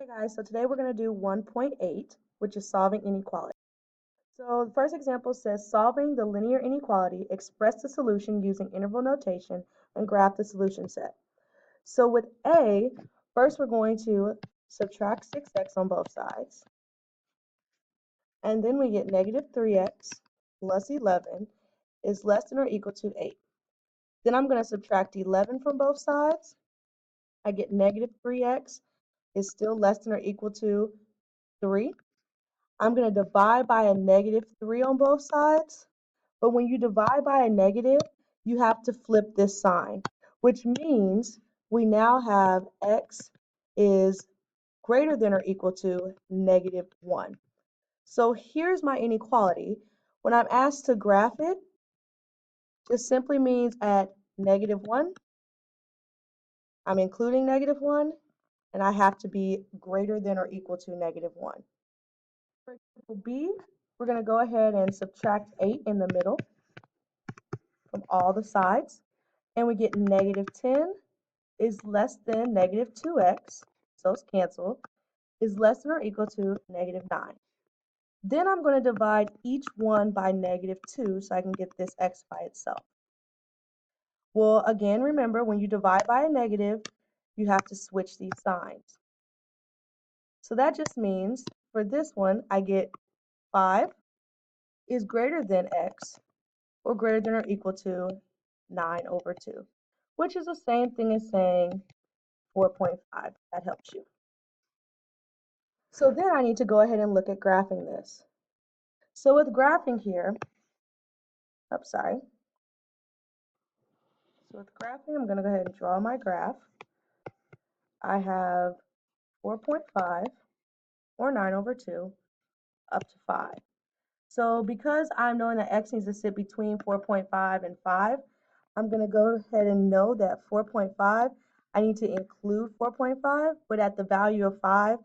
Hey guys, so today we're going to do 1.8, which is solving inequality. So the first example says solving the linear inequality, express the solution using interval notation and graph the solution set. So with A, first we're going to subtract 6x on both sides, and then we get negative 3x plus 11 is less than or equal to 8. Then I'm going to subtract 11 from both sides. I get negative 3x is still less than or equal to 3. I'm going to divide by a negative 3 on both sides. But when you divide by a negative, you have to flip this sign, which means we now have x is greater than or equal to negative 1. So here's my inequality. When I'm asked to graph it, just simply means at negative 1, I'm including negative 1, and I have to be greater than or equal to negative 1. For example B, we're going to go ahead and subtract 8 in the middle from all the sides, and we get negative 10 is less than negative 2x, so it's canceled, is less than or equal to negative 9. Then I'm going to divide each one by negative 2 so I can get this x by itself. Well, again, remember, when you divide by a negative, you have to switch these signs. So that just means for this one, I get 5 is greater than x, or greater than or equal to 9 over 2, which is the same thing as saying 4.5. That helps you. So then I need to go ahead and look at graphing this. So with graphing here, So with graphing, I'm going to go ahead and draw my graph. I have 4.5, or 9 over 2, up to 5. So because I'm knowing that x needs to sit between 4.5 and 5, I'm going to go ahead and know that 4.5, I need to include 4.5, but at the value of 5,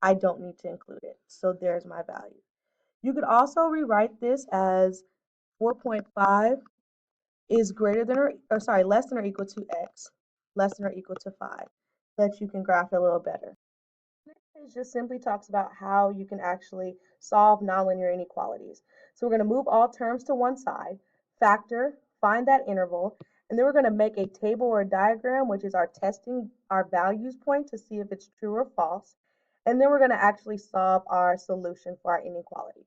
I don't need to include it. So there's my value. You could also rewrite this as 4.5 is greater than or less than or equal to x, less than or equal to 5, so that you can graph it a little better. Next page just simply talks about how you can actually solve nonlinear inequalities. So we're going to move all terms to one side, factor, find that interval, and then we're going to make a table or a diagram, which is our testing our values point to see if it's true or false. And then we're going to actually solve our solution for our inequality.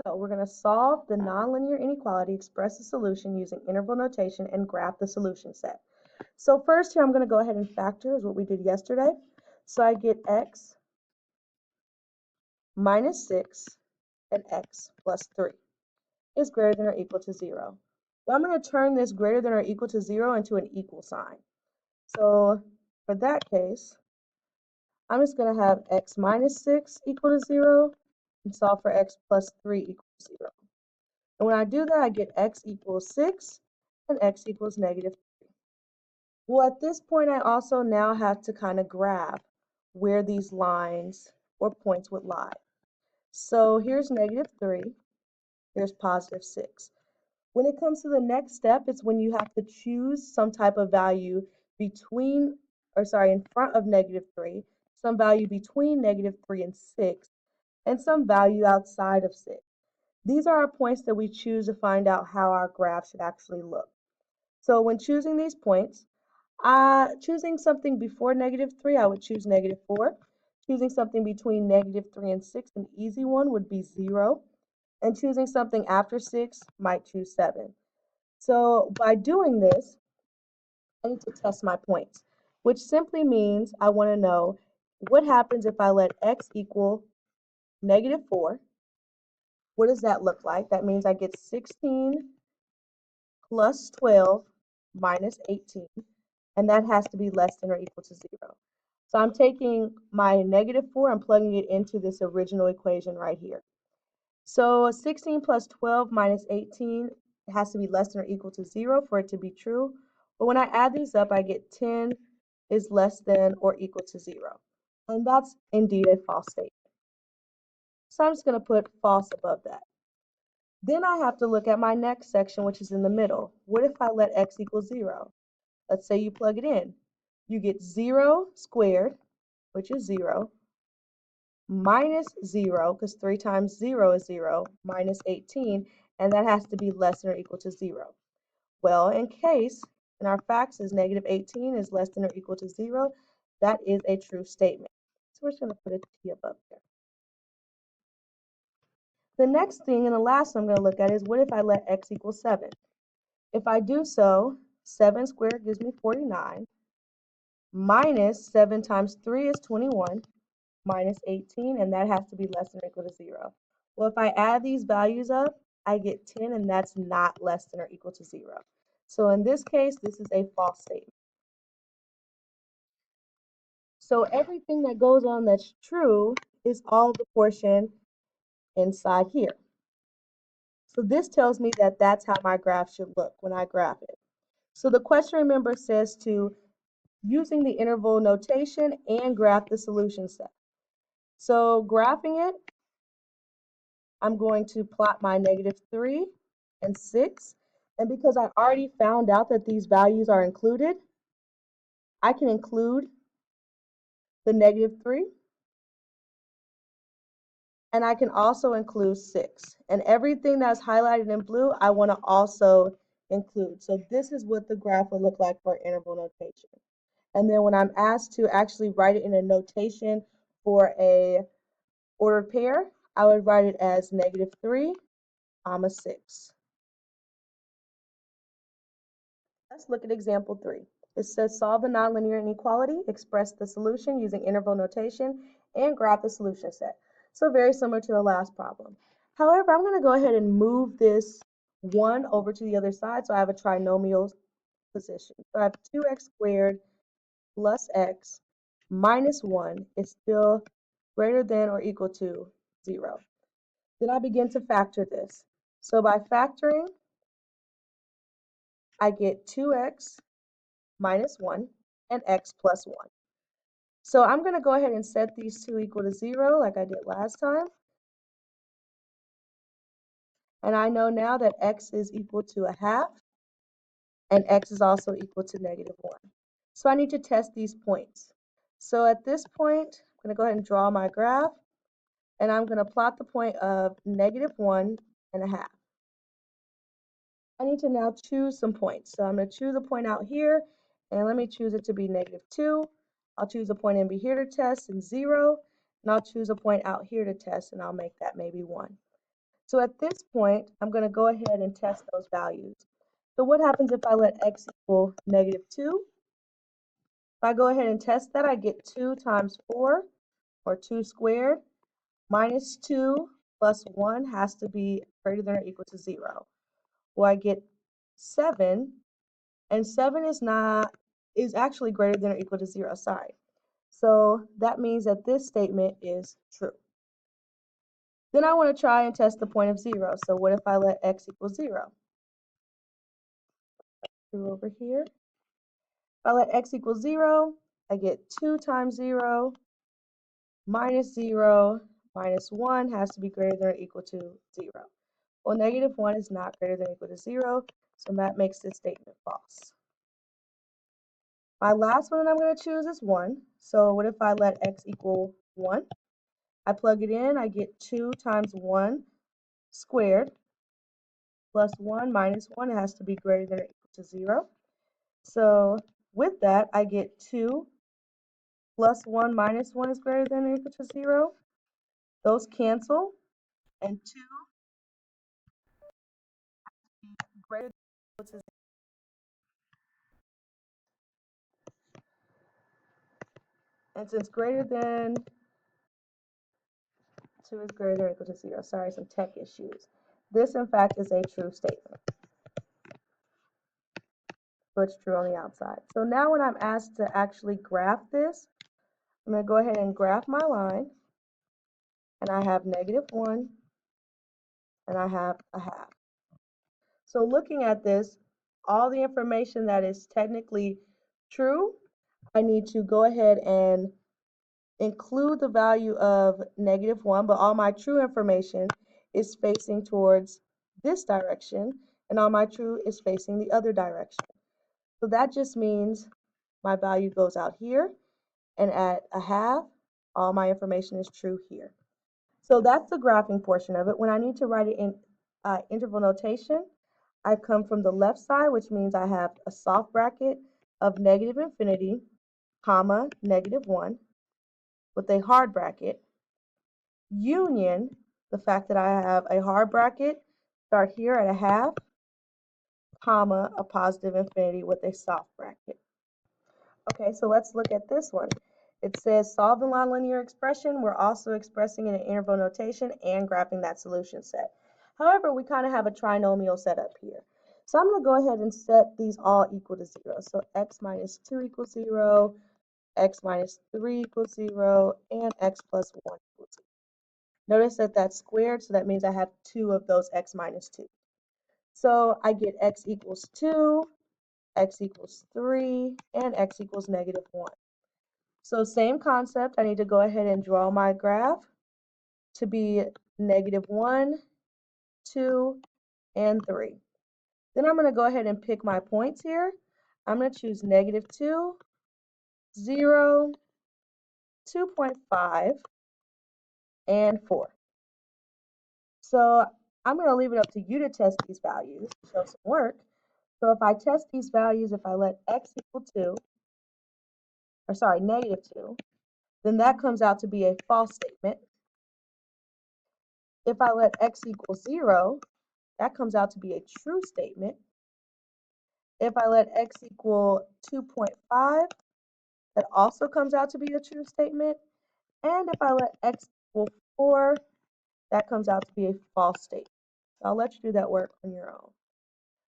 So we're going to solve the nonlinear inequality, express the solution using interval notation, and graph the solution set. So first here, I'm going to go ahead and factor is what we did yesterday. So I get x minus 6 and x plus 3 is greater than or equal to 0. Well, I'm going to turn this greater than or equal to 0 into an equal sign. So for that case, I'm just going to have x minus 6 equal to 0 and solve for x plus 3 equal to 0. And when I do that, I get x equals 6 and x equals negative 3. Well, at this point, I also now have to kind of graph where these lines or points would lie. So here's negative 3, here's positive 6. When it comes to the next step, it's when you have to choose some type of value in front of negative 3, some value between negative 3 and 6, and some value outside of 6. These are our points that we choose to find out how our graph should actually look. So when choosing these points, choosing something before negative 3, I would choose negative 4. Choosing something between negative 3 and 6, an easy one would be 0. And choosing something after 6 might choose 7. So by doing this, I need to test my points, which simply means I want to know what happens if I let x equal negative 4. What does that look like? That means I get 16 plus 12 minus 18, and that has to be less than or equal to 0. So I'm taking my negative 4 and plugging it into this original equation right here. So 16 plus 12 minus 18 has to be less than or equal to 0 for it to be true. But when I add these up, I get 10 is less than or equal to 0. And that's indeed a false statement. So I'm just going to put false above that. Then I have to look at my next section, which is in the middle. What if I let x equal 0? Let's say you plug it in. You get 0 squared which is 0, minus 0, because 3 times 0 is 0, minus 18, and that has to be less than or equal to 0. Well, in case in our facts is negative 18 is less than or equal to 0, that is a true statement. So we're just going to put a T above there. The next thing and the last one I'm going to look at is what if I let x equal 7? If I do so, 7 squared gives me 49, minus 7 times 3 is 21, minus 18, and that has to be less than or equal to 0. Well, if I add these values up, I get 10, and that's not less than or equal to 0. So in this case, this is a false statement. So everything that goes on that's true is all the portion inside here. So this tells me that that's how my graph should look when I graph it. So the question, remember, says to using the interval notation and graph the solution set. So graphing it, I'm going to plot my -3 and 6. And because I already found out that these values are included, I can include the -3, and I can also include 6. And everything that's highlighted in blue, I want to also include. So this is what the graph will look like for interval notation. And then when I'm asked to actually write it in a notation for a ordered pair, I would write it as -3, 6. Let's look at example 3. It says solve the nonlinear inequality, express the solution using interval notation, and graph the solution set. So very similar to the last problem. However, I'm going to go ahead and move this 1 over to the other side so I have a trinomial position. So I have 2x squared plus x minus 1 is still greater than or equal to 0. Then I begin to factor this. So by factoring, I get 2x minus 1 and x plus 1. So I'm going to go ahead and set these two equal to 0 like I did last time. And I know now that x is equal to a half and x is also equal to -1. So I need to test these points. So at this point, I'm going to go ahead and draw my graph, and I'm going to plot the point of -1 and a half. I need to now choose some points. So I'm going to choose a point out here, and let me choose it to be -2. I'll choose a point in here to test and 0, and I'll choose a point out here to test, and I'll make that maybe 1. So at this point, I'm going to go ahead and test those values. So what happens if I let x equal -2? If I go ahead and test that, I get 2 times 4, or 2 squared, minus 2 plus 1 has to be greater than or equal to 0. Well, I get 7, and 7 is actually greater than or equal to 0, sorry. So that means that this statement is true. Then I want to try and test the point of 0. So what if I let x equal 0? Go over here. If I let x equal 0, I get 2 times 0 minus 0 minus 1 has to be greater than or equal to 0. Well, -1 is not greater than or equal to 0, so that makes this statement false. My last one that I'm going to choose is 1. So what if I let x equal 1? I plug it in, I get 2 times 1 squared plus 1 minus 1. It has to be greater than or equal to 0. So with that, I get 2 plus 1 minus 1 is greater than or equal to 0. Those cancel, and 2 greater than or equal to 0. And since greater than 2 is greater than or equal to 0, sorry, some tech issues. This, in fact, is a true statement. So it's true on the outside. So now when I'm asked to actually graph this, I'm going to go ahead and graph my line. And I have -1, and I have a half. So looking at this, all the information that is technically true, I need to go ahead and include the value of -1, but all my true information is facing towards this direction, and all my true is facing the other direction. So that just means my value goes out here, and at a half, all my information is true here. So that's the graphing portion of it. When I need to write it in interval notation, I come from the left side, which means I have a soft bracket of negative infinity, comma, -1, with a hard bracket, union, the fact that I have a hard bracket, start here at a half, comma, a positive infinity with a soft bracket. Okay, so let's look at this one. It says solve the nonlinear expression. We're also expressing it in interval notation and graphing that solution set. However, we kind of have a trinomial set up here. So I'm going to go ahead and set these all equal to 0. So x minus 2 equals 0, x minus 3 equals 0, and x plus 1 equals 0. Notice that that's squared, so that means I have 2 of those x minus 2. So I get x equals 2, x equals 3, and x equals -1. So same concept, I need to go ahead and draw my graph to be -1, 2, and 3. Then I'm going to go ahead and pick my points here. I'm going to choose -2, 0, 2.5, and 4. So I'm going to leave it up to you to test these values, show some work. So if I test these values, if I let x equal 2, or sorry, -2, then that comes out to be a false statement. If I let x equal 0, that comes out to be a true statement. If I let x equal 2.5, that also comes out to be a true statement. And if I let x equal 4, that comes out to be a false statement. So I'll let you do that work on your own.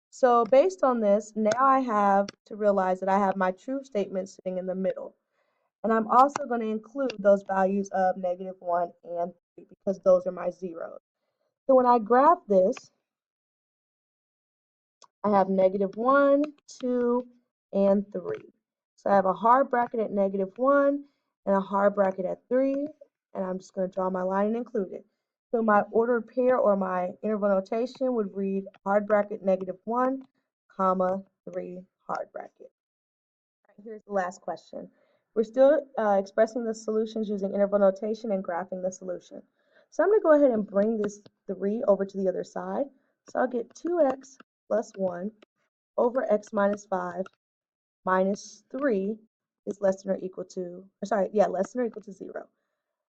So based on this, now I have to realize that I have my true statement sitting in the middle. And I'm also going to include those values of -1 and 3 because those are my zeros. So when I graph this, I have -1, 2, and 3. So I have a hard bracket at -1 and a hard bracket at 3, and I'm just going to draw my line and include it. So my ordered pair or my interval notation would read hard bracket -1, comma, 3 hard bracket. All right, here's the last question. We're still expressing the solutions using interval notation and graphing the solution. So I'm going to go ahead and bring this 3 over to the other side. So I'll get 2x plus 1 over x minus 5 minus 3 is less than or equal to, less than or equal to 0.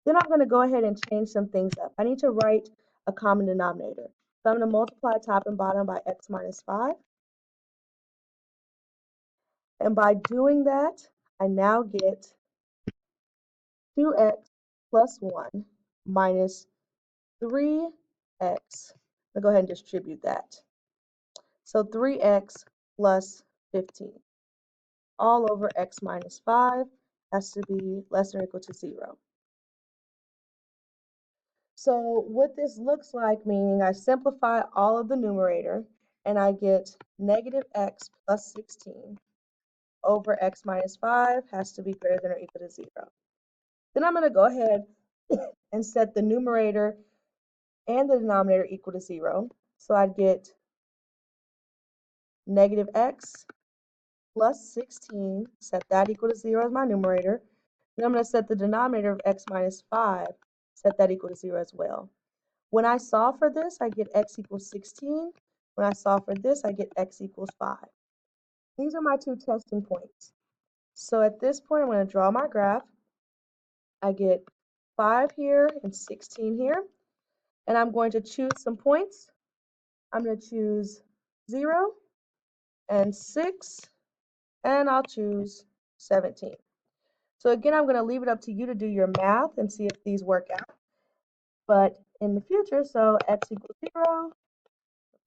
Then I'm going to go ahead and change some things up. I need to write a common denominator. So I'm going to multiply top and bottom by x minus 5. And by doing that, I now get 2x plus 1 minus 3x. I'll go ahead and distribute that. So 3x plus 15. All over x minus 5 has to be less than or equal to 0. So what this looks like, meaning I simplify all of the numerator, and I get -x plus 16 over x minus 5 has to be greater than or equal to 0. Then I'm going to go ahead and set the numerator and the denominator equal to 0. So I'd get -x plus 16, set that equal to 0 as my numerator. Then I'm going to set the denominator of x minus 5, set that equal to 0 as well. When I solve for this, I get x equals 16. When I solve for this, I get x equals 5. These are my two testing points. So at this point, I'm going to draw my graph. I get 5 here and 16 here. And I'm going to choose some points. I'm going to choose 0 and 6, and I'll choose 17. So again, I'm going to leave it up to you to do your math and see if these work out. But in the future, so x equals 0,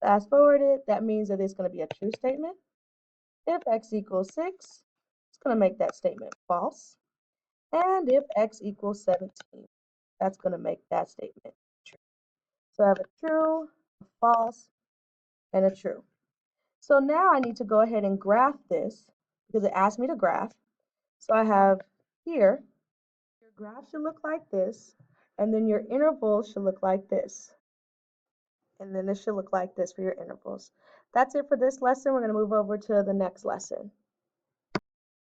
fast forward it, that means that it's going to be a true statement. If x equals 6, it's going to make that statement false. And if x equals 17, that's going to make that statement true. So I have a true, a false, and a true. So now I need to go ahead and graph this because it asked me to graph. So I have here, your graph should look like this, and then your interval should look like this. And then this should look like this for your intervals. That's it for this lesson. We're going to move over to the next lesson.